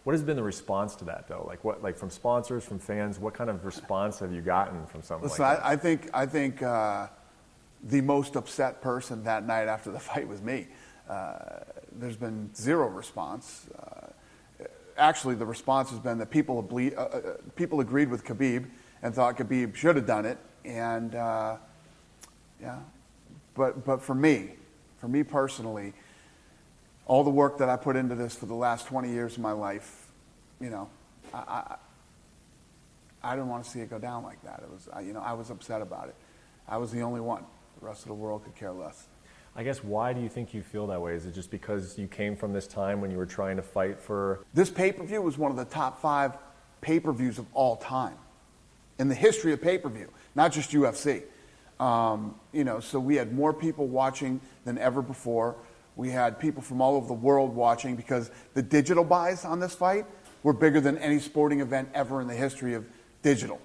What has been the response to that, though? Like from sponsors, from fans, what kind of response have you gotten from something Listen, like that? I think the most upset person that night after the fight was me. There's been zero response. Actually, the response has been that people agreed with Khabib and thought Khabib should have done it. And yeah, but for me personally, all the work that I put into this for the last 20 years of my life, you know, I didn't want to see it go down like that. It was, you know, I was upset about it. I was the only one. The rest of the world could care less. I guess, why do you think you feel that way? Is it just because you came from this time when you were trying to fight for... This pay-per-view was one of the top 5 pay-per-views of all time in the history of pay-per-view, not just UFC. You know, so we had more people watching than ever before. We had people from all over the world watching because the digital buys on this fight were bigger than any sporting event ever in the history of digital.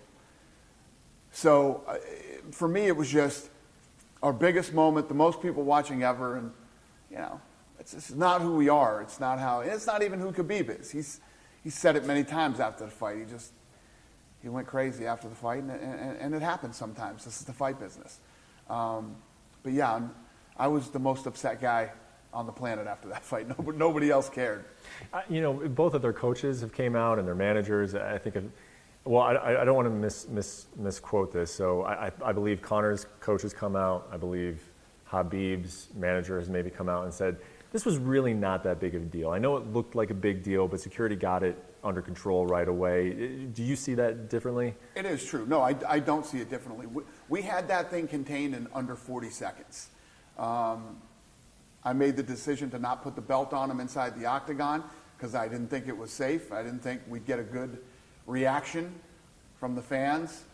So for me, it was just our biggest moment, the most people watching ever, and you know, it's not who we are. It's not how. It's not even who Khabib is. He's said it many times after the fight. He went crazy after the fight, and it happens sometimes. This is the fight business. But yeah, I was the most upset guy on the planet after that fight. Nobody else cared. You know, both of their coaches have came out and their managers. I think, well, I don't want to misquote this. So I believe Conor's coach has come out. I believe Khabib's manager has maybe come out and said this was really not that big of a deal. I know it looked like a big deal, but security got it under control right away. Do you see that differently? It is true. No, I don't see it differently. We had that thing contained in under 40 seconds. I made the decision to not put the belt on him inside the octagon because I didn't think it was safe. I didn't think we'd get a good reaction from the fans.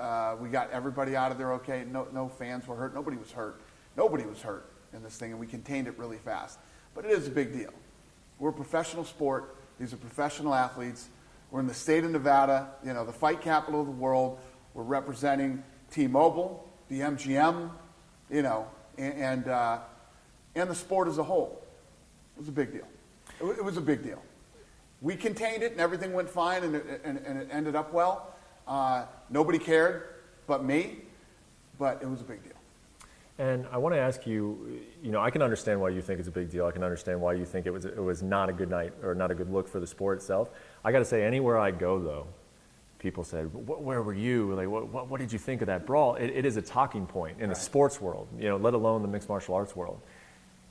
We got everybody out of there okay. No fans were hurt. Nobody was hurt. Nobody was hurt in this thing, and we contained it really fast. But it is a big deal. We're a professional sport. These are professional athletes. We're in the state of Nevada, you know, the fight capital of the world. We're representing T-Mobile, the MGM, you know, and the sport as a whole. It was a big deal. It was a big deal. We contained it, and everything went fine, and it ended up well. Nobody cared but me, but it was a big deal. And I want to ask you, you know, I can understand why you think it's a big deal. I can understand why you think it was not a good night or not a good look for the sport itself. I got to say, anywhere I go, though, people said, where were you? Like, what did you think of that brawl? It is a talking point in the sports world, you know, let alone the mixed martial arts world.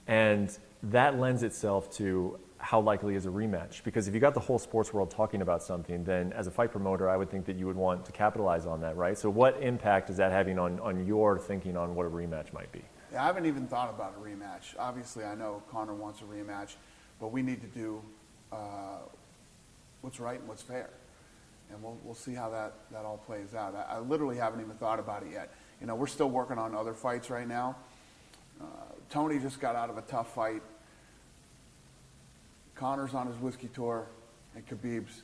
And that lends itself to how likely is a rematch. Because if you got the whole sports world talking about something, then as a fight promoter, I would think that you would want to capitalize on that, right? So what impact is that having on your thinking on what a rematch might be? Yeah, I haven't even thought about a rematch. Obviously, I know Conor wants a rematch, but we need to do what's right and what's fair. And we'll see how that all plays out. I literally haven't even thought about it yet. You know, we're still working on other fights right now. Tony just got out of a tough fight. Conor's on his whiskey tour, and Khabib's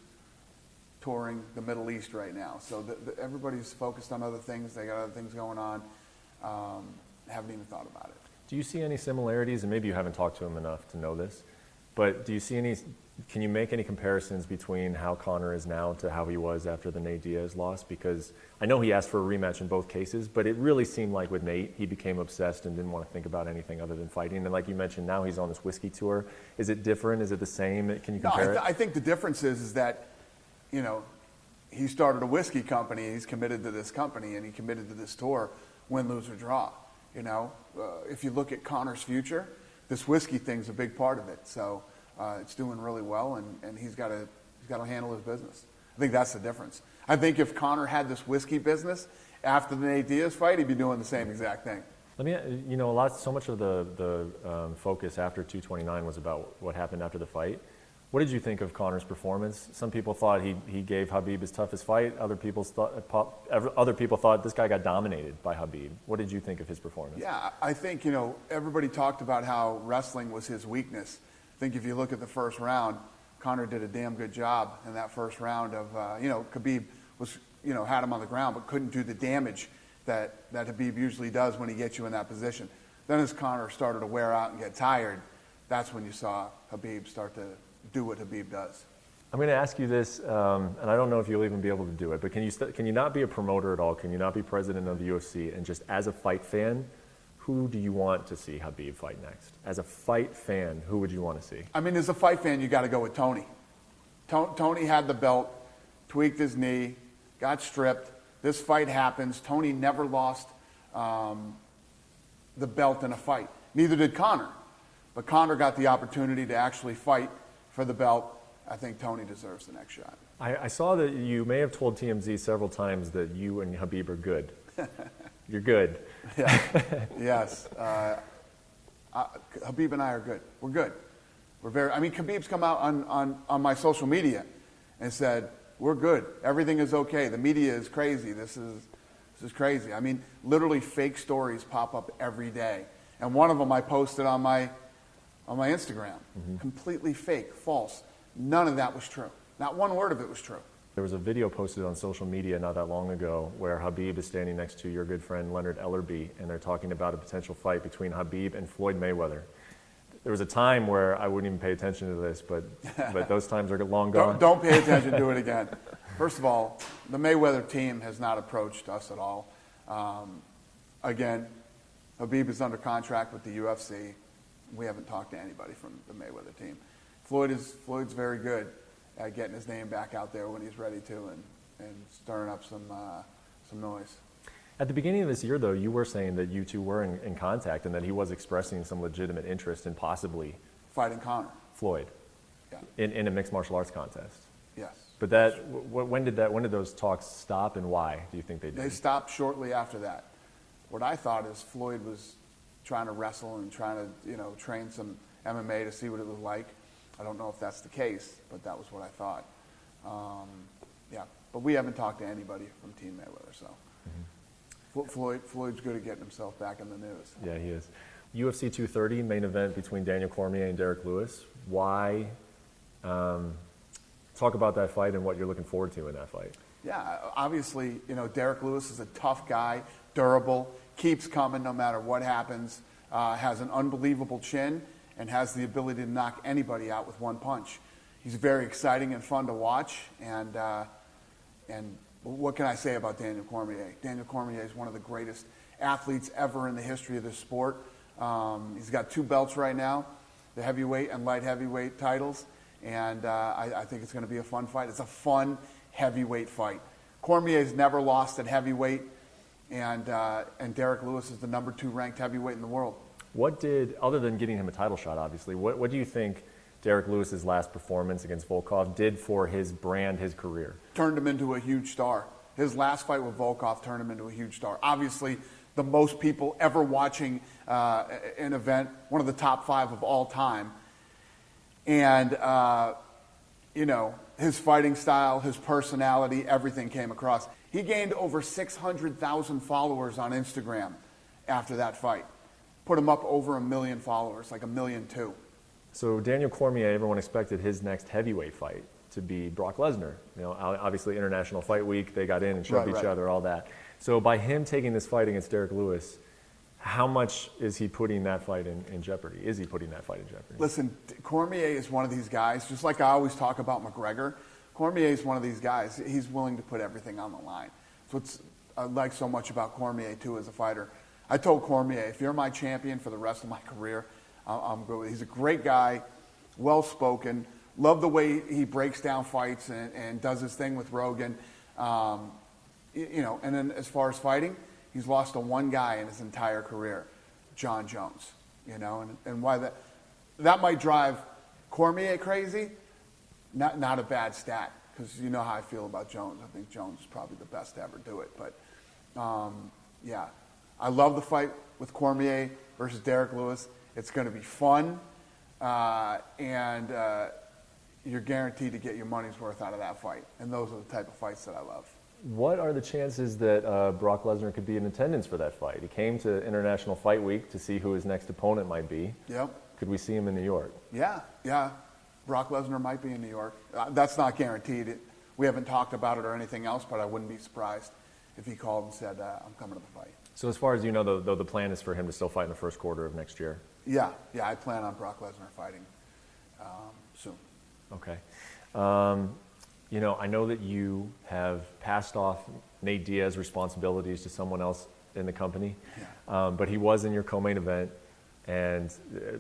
touring the Middle East right now. So everybody's focused on other things. They got other things going on. Haven't even thought about it. Do you see any similarities, and maybe you haven't talked to him enough to know this, but do you see any, can you make any comparisons between how Conor is now to how he was after the Nate Diaz loss? Because I know he asked for a rematch in both cases, but it really seemed like with Nate, he became obsessed and didn't want to think about anything other than fighting. And like you mentioned, now he's on this whiskey tour. Is it different? Is it the same? Can you compare it? I think the difference is that, you know, he started a whiskey company, he's committed to this company, and he committed to this tour, win, lose, or draw. You know, if you look at Conor's future, this whiskey thing's a big part of it. So it's doing really well, and he's got to handle his business. I think that's the difference. I think if Conor had this whiskey business after the Nate Diaz fight, he'd be doing the same exact thing. Let me, you know, so much of the focus after 229 was about what happened after the fight. What did you think of Conor's performance? Some people thought he gave Khabib his toughest fight. Other people thought this guy got dominated by Khabib. What did you think of his performance? Yeah, I think, you know, everybody talked about how wrestling was his weakness. I think if you look at the first round, Conor did a damn good job in that first round of, you know, Khabib was, you know, had him on the ground but couldn't do the damage that Khabib usually does when he gets you in that position. Then as Conor started to wear out and get tired, that's when you saw Khabib start to do what Khabib does. I'm going to ask you this, and I don't know if you'll even be able to do it, but can you not be a promoter at all? Can you not be president of the UFC? And just as a fight fan, who do you want to see Khabib fight next? As a fight fan, who would you want to see? I mean, as a fight fan, you got to go with Tony. Tony had the belt, tweaked his knee, got stripped. This fight happens. Tony never lost the belt in a fight. Neither did Conor. But Conor got the opportunity to actually fight for the belt. I think Tony deserves the next shot. I saw that you may have told TMZ several times that you and Khabib are good. You're good. Yeah. Yes. Khabib and I are good. We're good. I mean, Khabib's come out on my social media and said, we're good. Everything is okay. The media is crazy. This is crazy. I mean, literally fake stories pop up every day. And one of them I posted on my Instagram. Mm-hmm. Completely fake, false. None of that was true. Not one word of it was true. There was a video posted on social media not that long ago where Khabib is standing next to your good friend Leonard Ellerbe, and they're talking about a potential fight between Khabib and Floyd Mayweather. There was a time where I wouldn't even pay attention to this, but those times are long gone. Don't pay attention to it again. First of all, the Mayweather team has not approached us at all. Again, Khabib is under contract with the UFC. We haven't talked to anybody from the Mayweather team. Floyd's very good at getting his name back out there when he's ready to and stirring up some noise. At the beginning of this year, though, you were saying that you two were in contact and that he was expressing some legitimate interest in possibly fighting Conor. Floyd. Yeah. In a mixed martial arts contest. Yes. But when did those talks stop, and why do you think they did? They stopped shortly after that. What I thought is Floyd was trying to wrestle and trying to train some MMA to see what it was like. I don't know if that's the case, but that was what I thought. Yeah, but we haven't talked to anybody from Team Mayweather, so. Mm-hmm. Floyd's good at getting himself back in the news. Yeah, he is. UFC 230, main event between Daniel Cormier and Derek Lewis. Why? Talk about that fight and what you're looking forward to in that fight. Yeah, obviously, Derek Lewis is a tough guy, durable, keeps coming no matter what happens, has an unbelievable chin, and has the ability to knock anybody out with one punch. He's very exciting and fun to watch, and what can I say about Daniel Cormier? Daniel Cormier is one of the greatest athletes ever in the history of this sport. He's got 2 belts right now, the heavyweight and light heavyweight titles, and I think it's going to be a fun fight. It's a fun heavyweight fight. Cormier's never lost at heavyweight, and Derek Lewis is the number 2 ranked heavyweight in the world. Other than getting him a title shot, obviously, what do you think Derek Lewis's last performance against Volkov did for his brand, his career? Turned him into a huge star. His last fight with Volkov turned him into a huge star. Obviously, the most people ever watching an event, one of the top 5 of all time. And, his fighting style, his personality, everything came across. He gained over 600,000 followers on Instagram after that fight. Put him up over 1 million followers, like 1.2 million. So Daniel Cormier, everyone expected his next heavyweight fight to be Brock Lesnar. Obviously International Fight Week, they got in and shoved each other, all that. So by him taking this fight against Derek Lewis, how much is he putting that fight in jeopardy? Is he putting that fight in jeopardy? Listen, Cormier is one of these guys, just like I always talk about McGregor. Cormier is one of these guys. He's willing to put everything on the line. That's what I like so much about Cormier, too, as a fighter. I told Cormier, if you're my champion for the rest of my career, I'm good. He's a great guy, well-spoken. Love the way he breaks down fights and does his thing with Rogan. And then as far as fighting, he's lost to one guy in his entire career, John Jones. And why that might drive Cormier crazy. Not a bad stat, because you know how I feel about Jones. I think Jones is probably the best to ever do it. But yeah, I love the fight with Cormier versus Derek Lewis. It's going to be fun, and you're guaranteed to get your money's worth out of that fight. And those are the type of fights that I love. What are the chances that Brock Lesnar could be in attendance for that fight? He came to International Fight Week to see who his next opponent might be. Yep. Could we see him in New York? Yeah. Brock Lesnar might be in New York. That's not guaranteed. We haven't talked about it or anything else, but I wouldn't be surprised if he called and said, I'm coming to the fight. So as far as you know, though, the plan is for him to still fight in the first quarter of next year? Yeah, I plan on Brock Lesnar fighting soon. Okay. You know, I know that you have passed off Nate Diaz's responsibilities to someone else in the company, but he was in your co-main event, and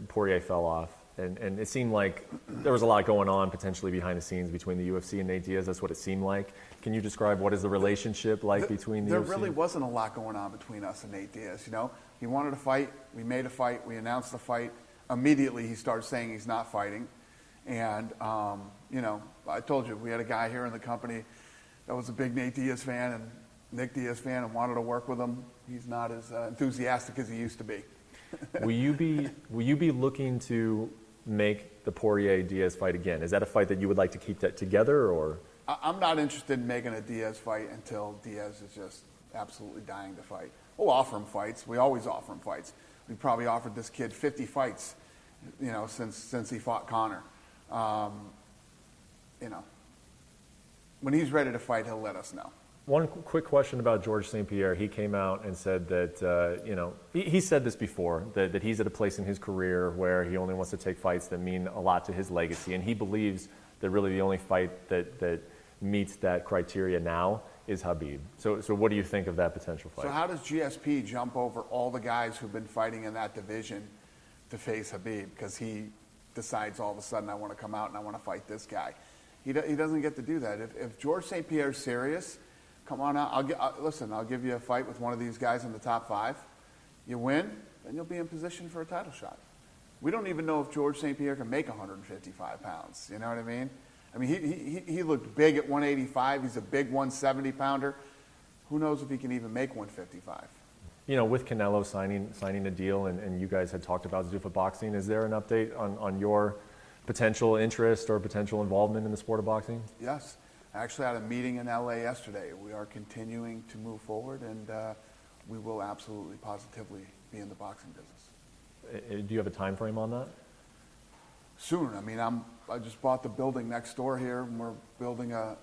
Poirier fell off. And it seemed like there was a lot going on potentially behind the scenes between the UFC and Nate Diaz. That's what it seemed like. Can you describe what is the relationship like between the UFC? There really wasn't a lot going on between us and Nate Diaz. You know, he wanted to fight. We made a fight. We announced the fight. Immediately, he started saying he's not fighting. And, you know, I told you, we had a guy here in the company that was a big Nate Diaz fan and Nick Diaz fan and wanted to work with him. He's not as enthusiastic as he used to be. Will you be looking to make the Poirier-Diaz fight again? Is that a fight that you would like to keep that together, or? I'm not interested in making a Diaz fight until Diaz is just absolutely dying to fight. We'll offer him fights. We always offer him fights. We probably offered this kid 50 fights, you know, since he fought Conor. You know, when he's ready to fight, he'll let us know. One quick question about George St. Pierre. He came out and said that, you know, he said this before, that he's at a place in his career where he only wants to take fights that mean a lot to his legacy. And he believes that really the only fight that meets that criteria now is Khabib. So what do you think of that potential fight? So how does GSP jump over all the guys who've been fighting in that division to face Khabib? Because he decides all of a sudden, I want to come out and I want to fight this guy. He doesn't get to do that. If George St. Pierre's serious, come on out. Listen, I'll give you a fight with one of these guys in the top 5. You win, then you'll be in position for a title shot. We don't even know if George St. Pierre can make 155 pounds. You know what I mean? I mean, he looked big at 185. He's a big 170-pounder. Who knows if he can even make 155? You know, with Canelo signing a deal, and you guys had talked about Zuffa Boxing, is there an update on your potential interest or potential involvement in the sport of boxing? Yes. I actually had a meeting in LA yesterday. We are continuing to move forward, and we will absolutely, positively be in the boxing business. Do you have a time frame on that? Soon. I mean, I just bought the building next door here, and we're building a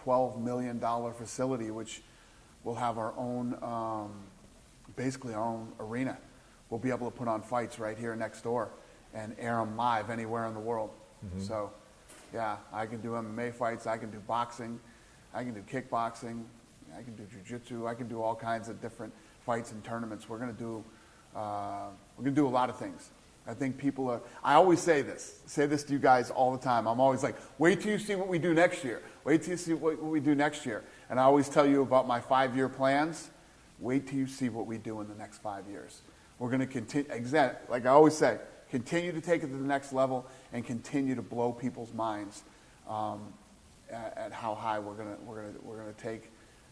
$12 million facility, which will have our own, basically our own arena. We'll be able to put on fights right here next door and air them live anywhere in the world. Mm-hmm. So, yeah, I can do MMA fights, I can do boxing, I can do kickboxing, I can do jiu-jitsu, I can do all kinds of different fights and tournaments. We're going to do a lot of things. I think people are, I always say this to you guys all the time. I'm always like, wait till you see what we do next year. Wait till you see what we do next year. And I always tell you about my 5-year plans. Wait till you see what we do in the next 5 years. We're going to continue, like I always say, continue to take it to the next level and continue to blow people's minds at how high we're going to take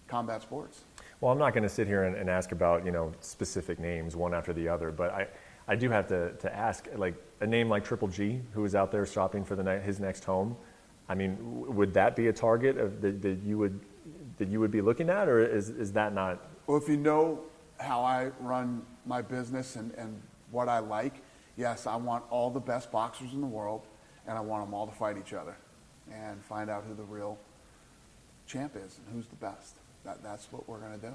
combat sports. Well, I'm not going to sit here and ask about, you know, specific names one after the other, but I do have to ask, like a name like Triple G, who is out there shopping for his next home. I mean, would that be a target that you would be looking at, or is that not? Well, if you know how I run my business and what I like, yes, I want all the best boxers in the world, and I want them all to fight each other and find out who the real champ is and who's the best. That's what we're going to do.